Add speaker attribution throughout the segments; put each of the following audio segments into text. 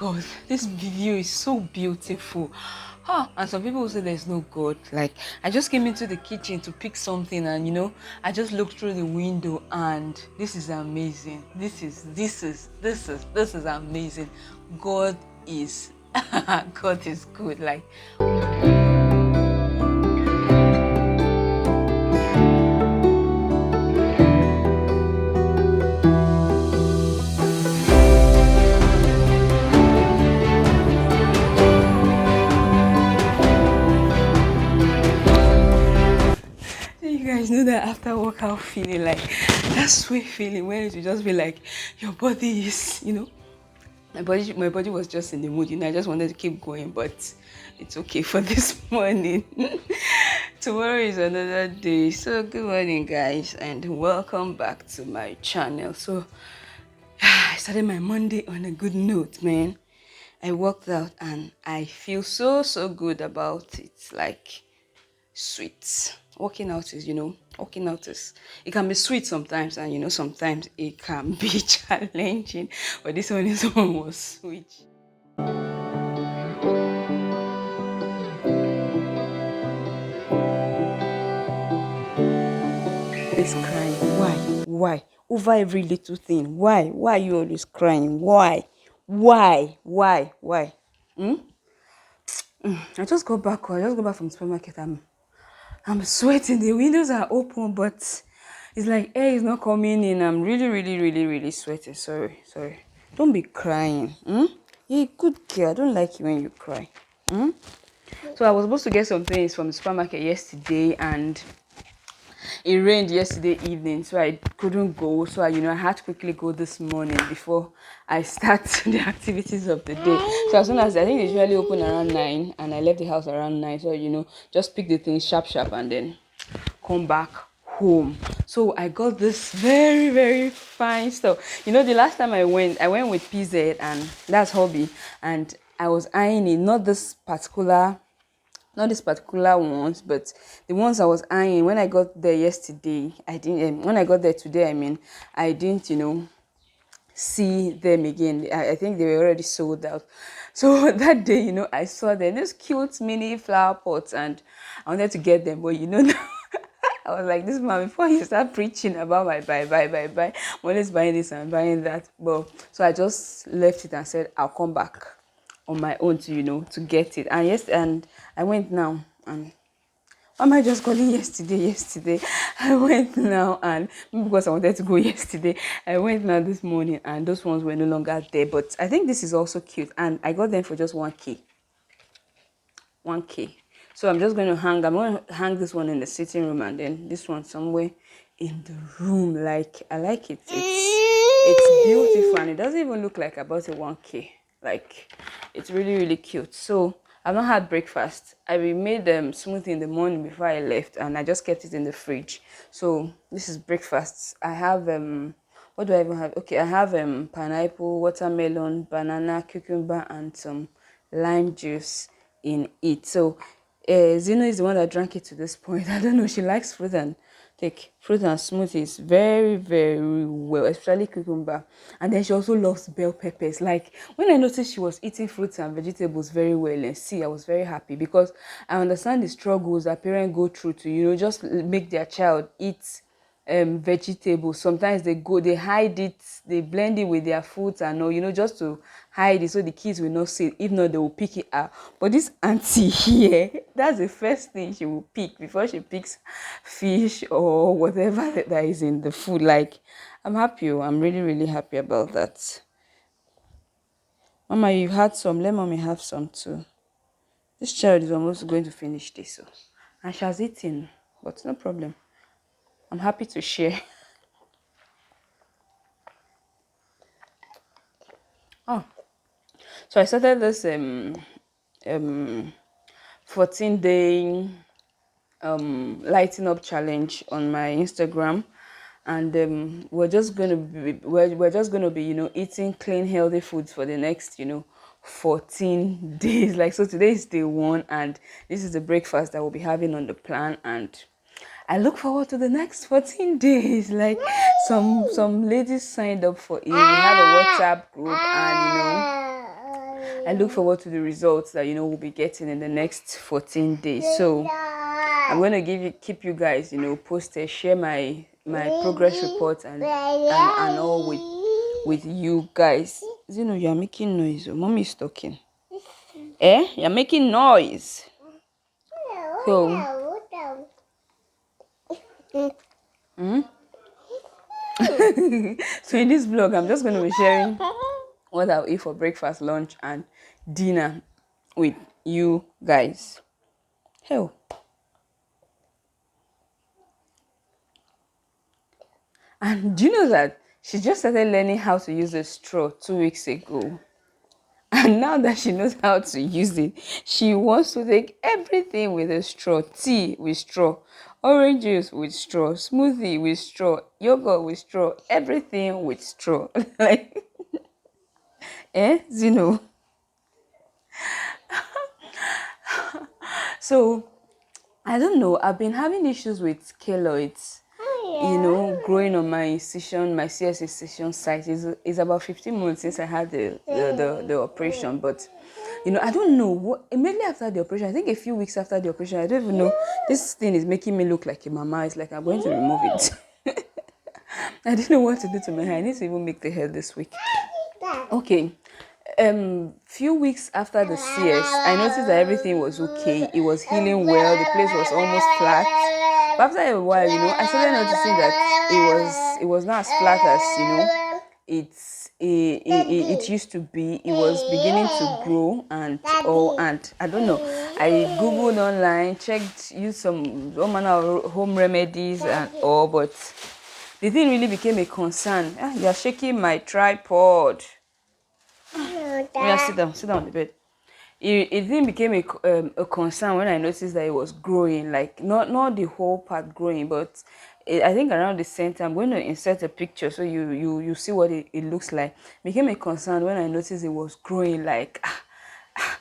Speaker 1: God, this video is so beautiful. And some people will say there's no God. Like, I just came into the kitchen to pick something, and I just looked through the window, and this is amazing. This is amazing. God is God is good. Like, you guys know that after workout feeling, like that sweet feeling where it will just be like your body is, my body was just in the mood, I just wanted to keep going, but it's okay for this morning. Tomorrow is another day. So good morning, guys, and welcome back to my channel. So I started my Monday on a good note, man. I worked out and I feel so good about it. Like, sweet. Working out is it can be sweet sometimes, and sometimes it can be challenging, but this one is almost sweet. Is crying. Why over every little thing? Why are you always crying? Why? Hmm? I just got back from the supermarket. I'm sweating. The windows are open, but it's like air is not coming in. I'm really sweating. Sorry. Don't be crying. You're a good girl. I don't like you when you cry. So I was supposed to get some things from the supermarket yesterday, and it rained yesterday evening, so I couldn't go. So I had to quickly go this morning before I start the activities of the day. So as soon as I think they usually open around 9, and I left the house around 9, so just pick the things sharp and then come back home. So I got this very fine stuff. The last time I went with PZ, and that's hobby, and I was eyeing it, not this particular ones, but the ones I was eyeing when I got there yesterday. I didn't. When I got there today, I didn't, see them again. I think they were already sold out. So that day, I saw them, these cute mini flower pots, and I wanted to get them, but now. I was like, this man, before you start preaching about my buy, I'm always buying this and buying that. But so I just left it and said I'll come back on my own to get it. And yes, and I went now, and why am I just calling yesterday? I went now, and maybe because I wanted to go yesterday, I went now this morning, and those ones were no longer there. But I think this is also cute, and I got them for just 1K. 1K. So I'm going to hang this one in the sitting room, and then this one somewhere in the room. Like, I like it. It's beautiful, and it doesn't even look like I bought a 1K. Like, it's really cute. So I've not had breakfast. I made smoothie in the morning before I left, and I just kept it in the fridge. So this is breakfast. I have what do I even have? Okay, I have pineapple, watermelon, banana, cucumber, and some lime juice in it. So Zeno is the one that drank it to this point. I don't know, she likes fruit and smoothies very well, especially cucumber. And then she also loves bell peppers. Like, when I noticed she was eating fruits and vegetables very well, and see, I was very happy, because I understand the struggles that parents go through to just make their child eat vegetables. Sometimes they hide it, they blend it with their food and all, just to hide it so the kids will not see it. If not, they will pick it out. But this auntie here, that's the first thing she will pick before she picks fish or whatever that is in the food. Like, I'm happy. I'm really happy about that. Mama, you've had some. Let mommy have some too. This child is almost going to finish this. So. And she has eaten, but no problem. I'm happy to share. Oh, so I started this 14-day lighting up challenge on my Instagram, and we're just gonna be eating clean, healthy foods for the next 14 days. Like, so today is day 1, and this is the breakfast that we'll be having on the plan, and I look forward to the next 14 days. Like, some ladies signed up for it. We have a WhatsApp group, and I look forward to the results that we'll be getting in the next 14 days. So I'm going to keep you guys posted, share my progress report and all with you guys. Zeno, you're making noise. Mommy is talking. You're making noise. So so in this vlog, I'm just going to be sharing what I'll eat for breakfast, lunch, and dinner with you guys. Hell. And do you know that she just started learning how to use a straw 2 weeks ago? And now that she knows how to use it, she wants to take everything with a straw. Tea with straw, orange juice with straw, smoothie with straw, yogurt with straw, everything with straw. Like, Zeno? So, I don't know. I've been having issues with keloids. Growing on my incision, my CS incision site is about 15 months since I had the operation. But I don't know what immediately after the operation. I think a few weeks after the operation, I don't even know. This thing is making me look like a mama. It's like I'm going to remove it. I didn't know what to do to my hair. I need to even make the hair this week. Okay. Few weeks after the CS, I noticed that everything was okay. It was healing well. The place was almost flat. But after a while, I started noticing that it was not as flat as it used to be. It was beginning to grow and I don't know. I googled online, checked, used all manner of home remedies and all, but the thing really became a concern. You're shaking my tripod. Yeah, sit down on the bed. It then became a concern when I noticed that it was growing, like not the whole part growing, but I think around the center. I'm going to insert a picture so you see what it looks like. It became a concern when I noticed it was growing, like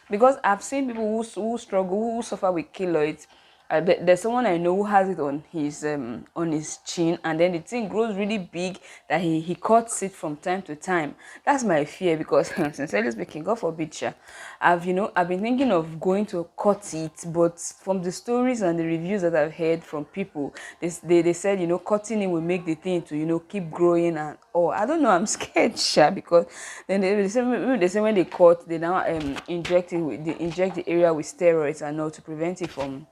Speaker 1: because I've seen people who struggle, who suffer with keloids. There's someone I know who has it on his chin, and then the thing grows really big that he cuts it from time to time. That's my fear because sincerely speaking, God forbid, I've been thinking of going to cut it, but from the stories and the reviews that I've heard from people, they said cutting it will make the thing to keep growing and I don't know. I'm scared, because then they say when they cut, they now inject the area with steroids and all to prevent it from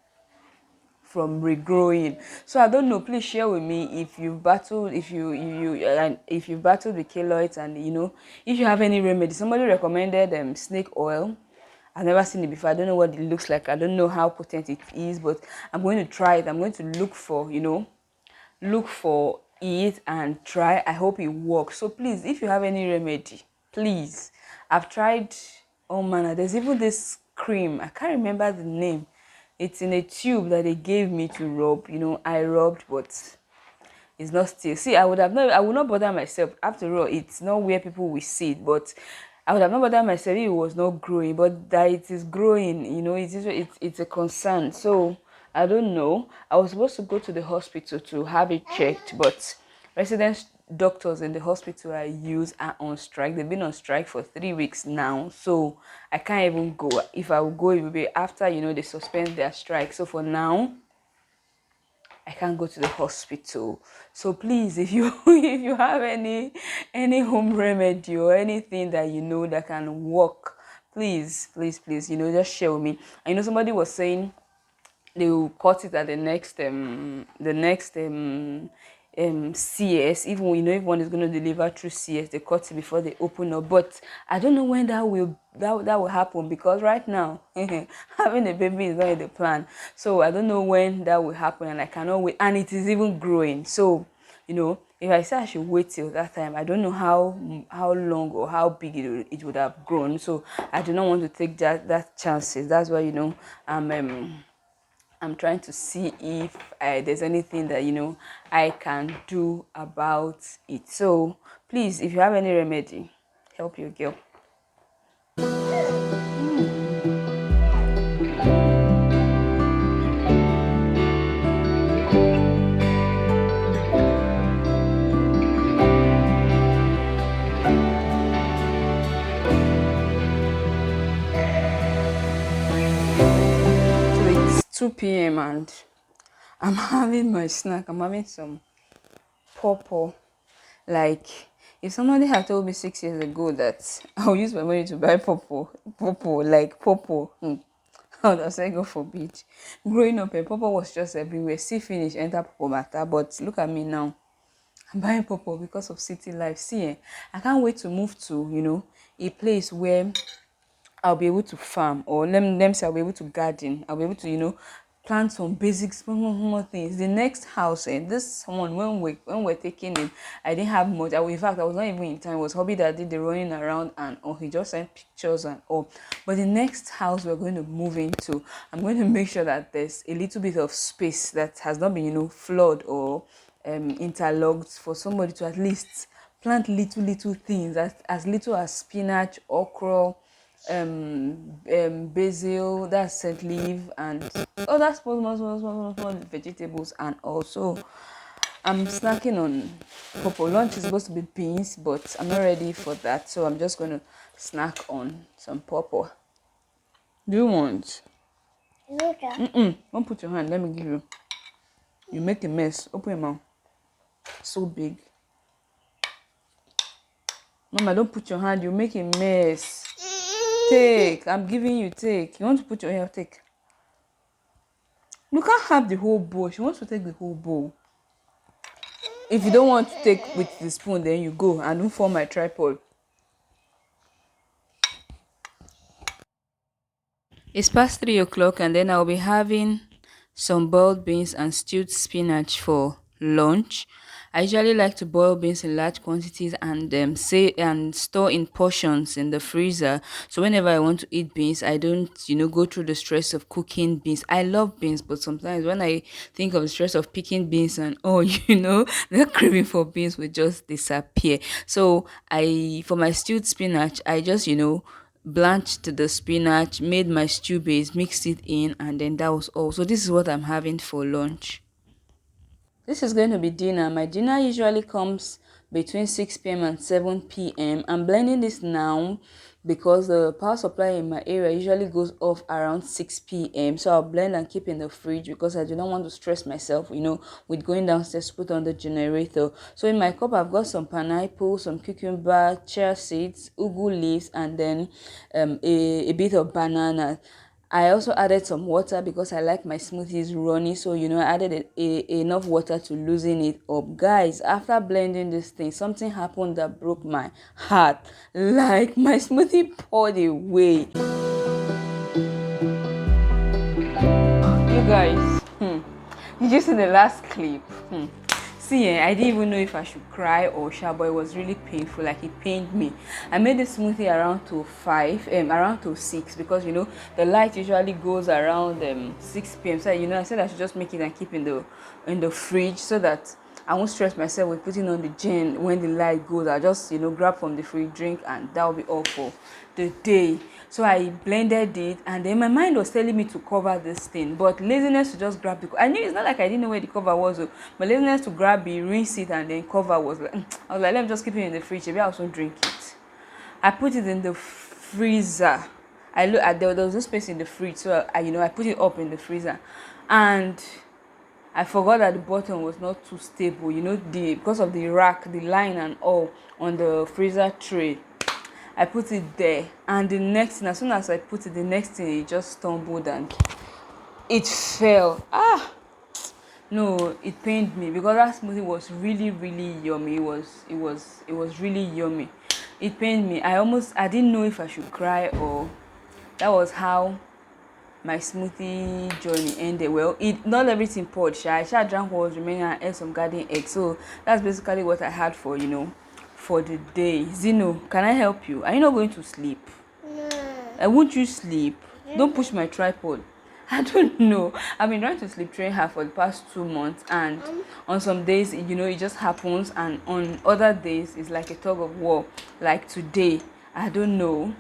Speaker 1: regrowing. So I don't know, please share with me if you've battled if you've battled with keloids, and if you have any remedy. Somebody recommended snake oil. I've never seen it before. I don't know what it looks like. I don't know how potent it is, but I'm going to try it. I'm going to look for it and try. I hope it works. So please, if you have any remedy, please. I've tried all manner. There's even this cream, I can't remember the name. It's in a tube that they gave me to rub. I rubbed, but it's not still. See, I would not bother myself. After all, it's not where people will see it, but I would have not bothered myself if it was not growing. But that it is growing, it's a concern. So I don't know. I was supposed to go to the hospital to have it checked, but resident doctors in the hospital I use are on strike. They've been on strike for 3 weeks now, so I can't even go. If I will go, it will be after they suspend their strike. So for now, I can't go to the hospital. So please, if you if you have any home remedy or anything that that can work, please, just share with me. I know somebody was saying they will cut it at the next CS. Even if one is going to deliver through CS, they cut it before they open up. But I don't know when that will happen, because right now having a baby is not in the plan. So I don't know when that will happen, and I cannot wait. And it is even growing. So if I say I should wait till that time, I don't know how long or how big it would have grown. So I do not want to take that chances. That's why I'm trying to see if there's anything that I can do about it. So please, if you have any remedy, help your girl. 2 p.m. and I'm having my snack. I'm having some pawpaw. Like, if somebody had told me 6 years ago that I'll use my money to buy pawpaw, like pawpaw, how does I go forbid? Growing up, pawpaw was just everywhere. See finish, enter pawpaw matter. But look at me now. I'm buying pawpaw because of city life. See, I can't wait to move to, a place where I'll be able to farm, or let me say I'll be able to garden. I'll be able to, plant some basic small things. The next house, this one when we're taking it, I didn't have much. In fact, I was not even in time. It was hobby that did the running around and all. He just sent pictures and all. But the next house we're going to move into, I'm going to make sure that there's a little bit of space that has not been, flooded or interlocked, for somebody to at least plant little things, as little as spinach, okra, basil, that's scent leaf, and other small vegetables. And also I'm snacking on pawpaw. Lunch is supposed to be beans, but I'm not ready for that, so I'm just going to snack on some pawpaw. Do you want? Don't put your hand, let me give you. You make a mess. Open your mouth. So big. Mama, don't put your hand, you make a mess. Take. I'm giving you, take. You want to put your hair, take. You can't have the whole bowl. She wants to take the whole bowl. If you don't want to take with the spoon, then you go and don't fall my tripod. It's past 3 o'clock, and then I'll be having some boiled beans and stewed spinach for lunch. I usually like to boil beans in large quantities and say and store in portions in the freezer. So whenever I want to eat beans, I don't, go through the stress of cooking beans. I love beans, but sometimes when I think of the stress of picking beans and oh, the craving for beans will just disappear. So for my stewed spinach, I just, blanched the spinach, made my stew base, mixed it in, and then that was all. So this is what I'm having for lunch. This is going to be dinner. My dinner usually comes between 6 p.m. and 7 p.m. I'm blending this now because the power supply in my area usually goes off around 6 p.m. So I'll blend and keep in the fridge because I do not want to stress myself, with going downstairs to put on the generator. So in my cup, I've got some pineapple, some cucumber, chia seeds, ugu leaves, and then a bit of banana. I also added some water because I like my smoothies runny, so I added enough water to loosen it up. Guys, after blending this thing, something happened that broke my heart. Like, my smoothie poured away. You guys, did you see the last clip? See, I didn't even know if I should cry or shout, but it was really painful. Like, it pained me. I made the smoothie around to 5, around to 6, because the light usually goes around 6 p.m. So I said I should just make it and keep in the fridge so that I won't stress myself with putting on the gen when the light goes. I just grab from the fridge, drink, and that will be all for the day. So I blended it, and then my mind was telling me to cover this thing, but laziness to just grab the. I knew it's not like I didn't know where the cover was, but laziness to grab it, rinse it, and then cover was like. I was like, let me just keep it in the fridge. Maybe I'll also drink it. I put it in the freezer. I look at there was no space in the fridge, so I put it up in the freezer, and I forgot that the button was not too stable. Because of the rack, the line, and all on the freezer tray. I put it there, and the next thing, as soon as I put it, the next thing, it just stumbled and it fell. No, it pained me because that smoothie was really, really yummy. It was really yummy. It pained me. I didn't know if I should cry, or that was how my smoothie journey ended. Well, not everything poured. I drank what was remaining and ate some garden eggs. So that's basically what I had for the day. Zeno, can I help you? Are you not going to sleep? No. Won't you sleep? No. Don't push my tripod. I don't know. I've been trying to sleep train her for the past 2 months, and on some days, it just happens, and on other days, it's like a tug of war. Like today, I don't know.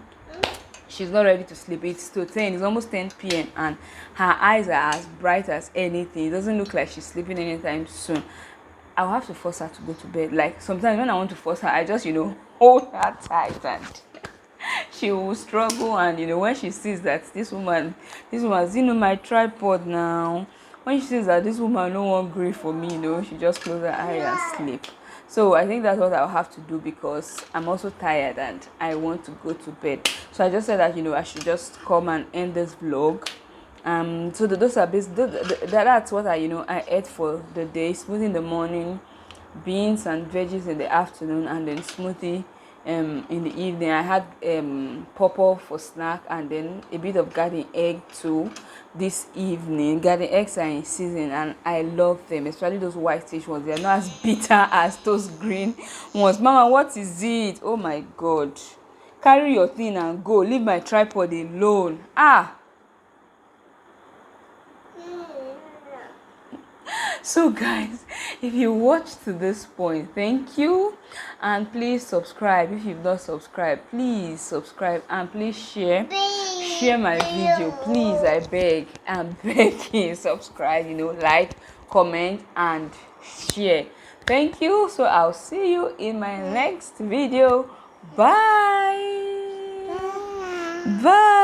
Speaker 1: She's not ready to sleep. It's still 10. It's almost 10 p.m. and her eyes are as bright as anything. It doesn't look like she's sleeping anytime soon. I'll have to force her to go to bed. Like, sometimes when I want to force her, I just, hold her tight and she will struggle. And when she sees that this woman's my tripod now, when she sees that this woman no one gree for me, she just close her eye and sleep. So I think that's what I'll have to do, because I'm also tired and I want to go to bed. So I just said that I should just come and end this vlog. So those are that's what I ate for the day: smoothie in the morning, beans and veggies in the afternoon, and then smoothie in the evening. I had pawpaw for snack, and then a bit of garden egg too this evening. Garden eggs are in season and I love them, especially those whitish ones. They are not as bitter as those green ones. Mama, what is it? Oh my god, carry your thing and go, leave my tripod alone. So guys, if you watched to this point, thank you, and please subscribe. If you've not subscribed, please subscribe, and please share my video, please. I beg, I'm begging. Subscribe, like, comment and share. Thank you. So I'll see you in my next video. Bye. Bye.